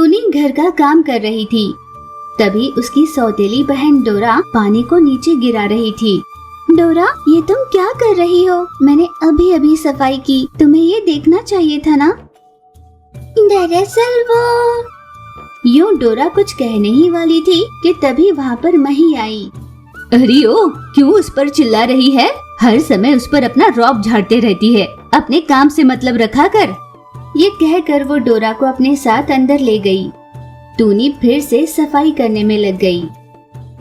टूनी घर का काम कर रही थी। तभी उसकी सौतेली बहन डोरा पानी को नीचे गिरा रही थी। डोरा, ये तुम क्या कर रही हो? मैंने अभी अभी सफाई की, तुम्हें ये देखना चाहिए था ना। दरअसल वो यूं डोरा कुछ कहने ही वाली थी कि तभी वहाँ पर मही आई। अरे ओ, क्यों उस पर चिल्ला रही है? हर समय उस पर अपना रौब झाड़ते रहती है। अपने काम से मतलब रखा कर। ये कहकर वो डोरा को अपने साथ अंदर ले गई। टूनी फिर से सफाई करने में लग गई।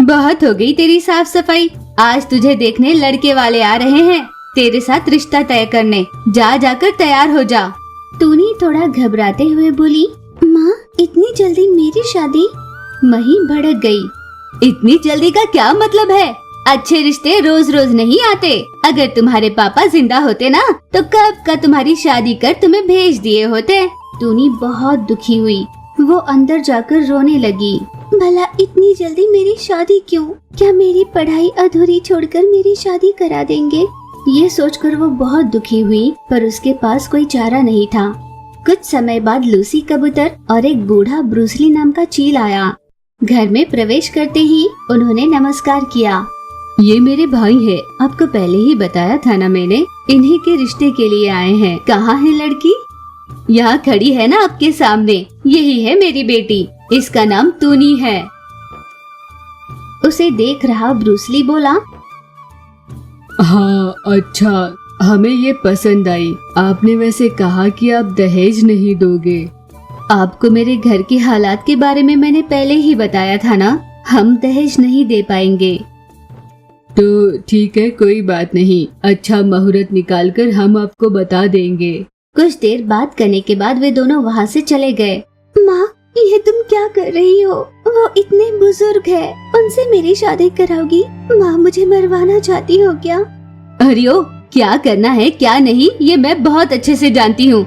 बहुत हो गई तेरी साफ सफाई। आज तुझे देखने लड़के वाले आ रहे हैं, तेरे साथ रिश्ता तय करने। जा जाकर तैयार हो जा। टूनी थोड़ा घबराते हुए बोली, माँ, इतनी जल्दी मेरी शादी? मही भड़क गई। इतनी जल्दी का क्या मतलब है? अच्छे रिश्ते रोज रोज नहीं आते। अगर तुम्हारे पापा जिंदा होते ना तो कब का तुम्हारी शादी कर तुम्हें भेज दिए होते। टूनी बहुत दुखी हुई। वो अंदर जाकर रोने लगी। भला इतनी जल्दी मेरी शादी क्यों? क्या मेरी पढ़ाई अधूरी छोड़कर मेरी शादी करा देंगे? ये सोचकर वो बहुत दुखी हुई, पर उसके पास कोई चारा नहीं था। कुछ समय बाद लूसी कबूतर और एक बूढ़ा ब्रूसली नाम का चील आया। घर में प्रवेश करते ही उन्होंने नमस्कार किया। ये मेरे भाई है, आपको पहले ही बताया था ना मैंने। इन्हीं के रिश्ते के लिए आए हैं। कहाँ है लड़की? यहाँ खड़ी है ना आपके सामने। यही है मेरी बेटी, इसका नाम टूनी है। उसे देख रहा ब्रूसली बोला, हाँ अच्छा, हमें ये पसंद आई। आपने वैसे कहा कि आप दहेज नहीं दोगे। आपको मेरे घर के हालात के बारे में मैंने पहले ही बताया था ना, हम दहेज नहीं दे पाएंगे। तो ठीक है, कोई बात नहीं। अच्छा मुहूर्त निकालकर हम आपको बता देंगे। कुछ देर बात करने के बाद वे दोनों वहाँ से चले गए। माँ, ये तुम क्या कर रही हो? वो इतने बुजुर्ग है, उनसे मेरी शादी कराओगी? माँ, मुझे मरवाना चाहती हो क्या? अरे ओ, क्या करना है क्या नहीं ये मैं बहुत अच्छे से जानती हूँ।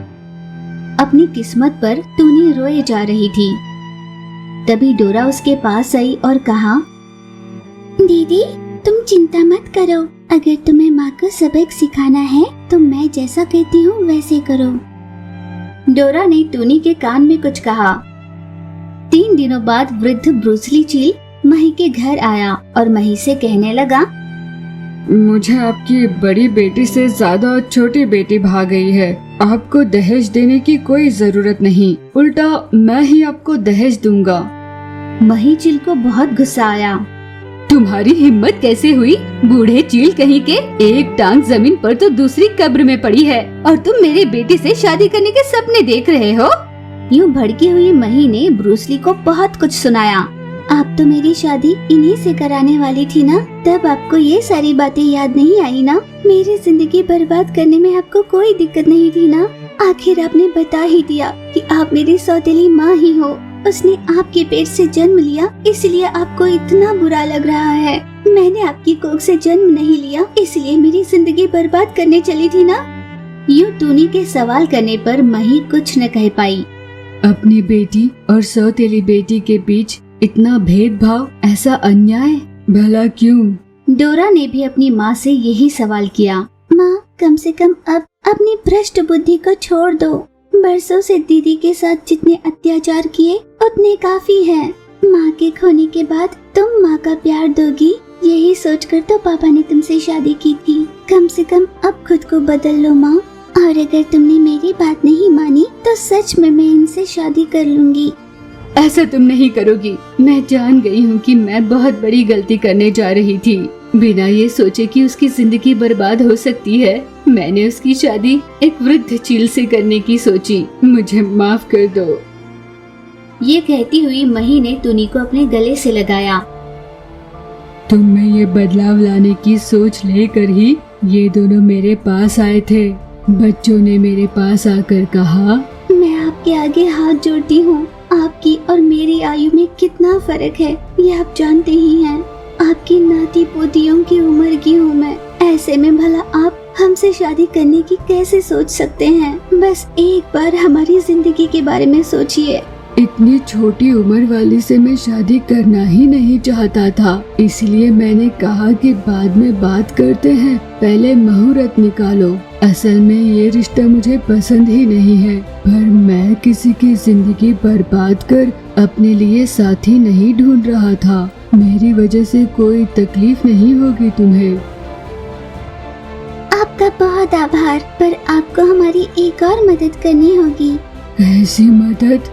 अपनी किस्मत पर टूनी रोए जा रही थी। तभी डोरा उसके पास आई और कहा, दीदी, तुम चिंता मत करो। अगर तुम्हें माँ को सबक सिखाना है तो मैं जैसा कहती हूँ वैसे करो। डोरा ने टूनी के कान में कुछ कहा। 3 दिनों बाद वृद्ध ब्रूसली चील मही के घर आया और मही से कहने लगा, मुझे आपकी बड़ी बेटी से ज्यादा छोटी बेटी भाग गई है। आपको दहेज देने की कोई जरूरत नहीं, उल्टा मैं ही आपको दहेज दूंगा। मही चील को बहुत गुस्सा आया। तुम्हारी हिम्मत कैसे हुई? बूढ़े चील कहीं के, एक टांग जमीन पर तो दूसरी कब्र में पड़ी है और तुम मेरी बेटी से शादी करने के सपने देख रहे हो। यूं भड़की हुई मही ने ब्रूसली को बहुत कुछ सुनाया। आप तो मेरी शादी इन्हीं से कराने वाली थी ना, तब आपको ये सारी बातें याद नहीं आई ना? मेरी जिंदगी बर्बाद करने में आपको कोई दिक्कत नहीं थी ना? आखिर आपने बता ही दिया कि आप मेरी सौतेली माँ ही हो। उसने आपके पेट से जन्म लिया, इसलिए आपको इतना बुरा लग रहा है। मैंने आपकी कोख से जन्म नहीं लिया, इसलिए मेरी जिंदगी बर्बाद करने चली थी ना? यूं टूनी के सवाल करने पर मही कुछ न कह पाई। अपनी बेटी और सौतेली बेटी के बीच इतना भेदभाव, ऐसा अन्याय भला क्यों? डोरा ने भी अपनी माँ से यही सवाल किया। माँ, कम से कम अब अपनी भ्रष्ट बुद्धि को छोड़ दो। बरसों से दीदी के साथ जितने अत्याचार किए उतने काफी हैं। माँ के खोने के बाद तुम माँ का प्यार दोगी, यही सोचकर तो पापा ने तुमसे शादी की थी। कम से कम अब खुद को बदल लो माँ, और अगर तुमने मेरी बात नहीं मानी तो सच में मैं इनसे शादी कर लूंगी। ऐसा तुम नहीं करोगी। मैं जान गई हूँ कि मैं बहुत बड़ी गलती करने जा रही थी। बिना ये सोचे कि उसकी जिंदगी बर्बाद हो सकती है, मैंने उसकी शादी एक वृद्ध चील से करने की सोची। मुझे माफ कर दो। ये कहती हुई मही ने टूनी को अपने गले से लगाया। तुम में ये बदलाव लाने की सोच लेकर ही ये दोनों मेरे पास आए थे। बच्चों ने मेरे पास आकर कहा, मैं आपके आगे हाथ जोड़ती हूँ। आपकी और मेरी आयु में कितना फर्क है ये आप जानते ही हैं। आपकी नाती पोतियों की उम्र की हूँ मैं। ऐसे में भला आप हमसे शादी करने की कैसे सोच सकते हैं? बस एक बार हमारी जिंदगी के बारे में सोचिए। इतनी छोटी उम्र वाली से मैं शादी करना ही नहीं चाहता था, इसलिए मैंने कहा कि बाद में बात करते हैं, पहले मुहूर्त निकालो। असल में ये रिश्ता मुझे पसंद ही नहीं है, पर मैं किसी की जिंदगी बर्बाद कर अपने लिए साथी नहीं ढूंढ रहा था। मेरी वजह से कोई तकलीफ नहीं होगी तुम्हें। आपका बहुत आभार, पर आपको हमारी एक और मदद करनी होगी। ऐसी मदद?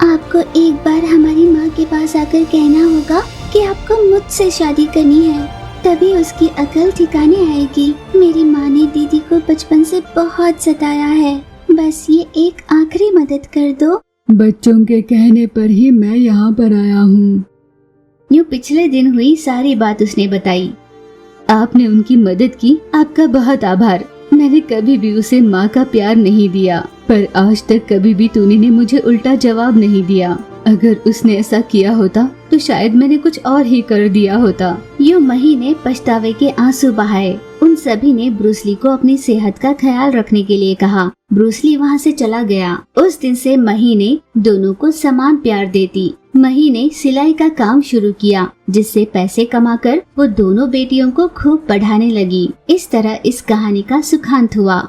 आपको एक बार हमारी माँ के पास आकर कहना होगा कि आपको मुझसे शादी करनी है, तभी उसकी अकल ठिकाने आएगी। मेरी माँ ने दीदी को बचपन से बहुत सताया है, बस ये एक आखिरी मदद कर दो। बच्चों के कहने पर ही मैं यहाँ पर आया हूँ। यूँ पिछले दिन हुई सारी बात उसने बताई। आपने उनकी मदद की, आपका बहुत आभार। मैंने कभी भी उसे माँ का प्यार नहीं दिया, पर आज तक कभी भी टूनी ने मुझे उल्टा जवाब नहीं दिया। अगर उसने ऐसा किया होता तो शायद मैंने कुछ और ही कर दिया होता। यूँ मही ने पछतावे के आंसू बहाए। उन सभी ने ब्रूस ली को अपनी सेहत का ख्याल रखने के लिए कहा। ब्रूस ली वहाँ से चला गया। उस दिन से मही ने दोनों को समान प्यार देती। मही ने सिलाई का काम शुरू किया, जिससे पैसे कमाकर वो दोनों बेटियों को खूब पढ़ाने लगी। इस तरह इस कहानी का सुखांत हुआ।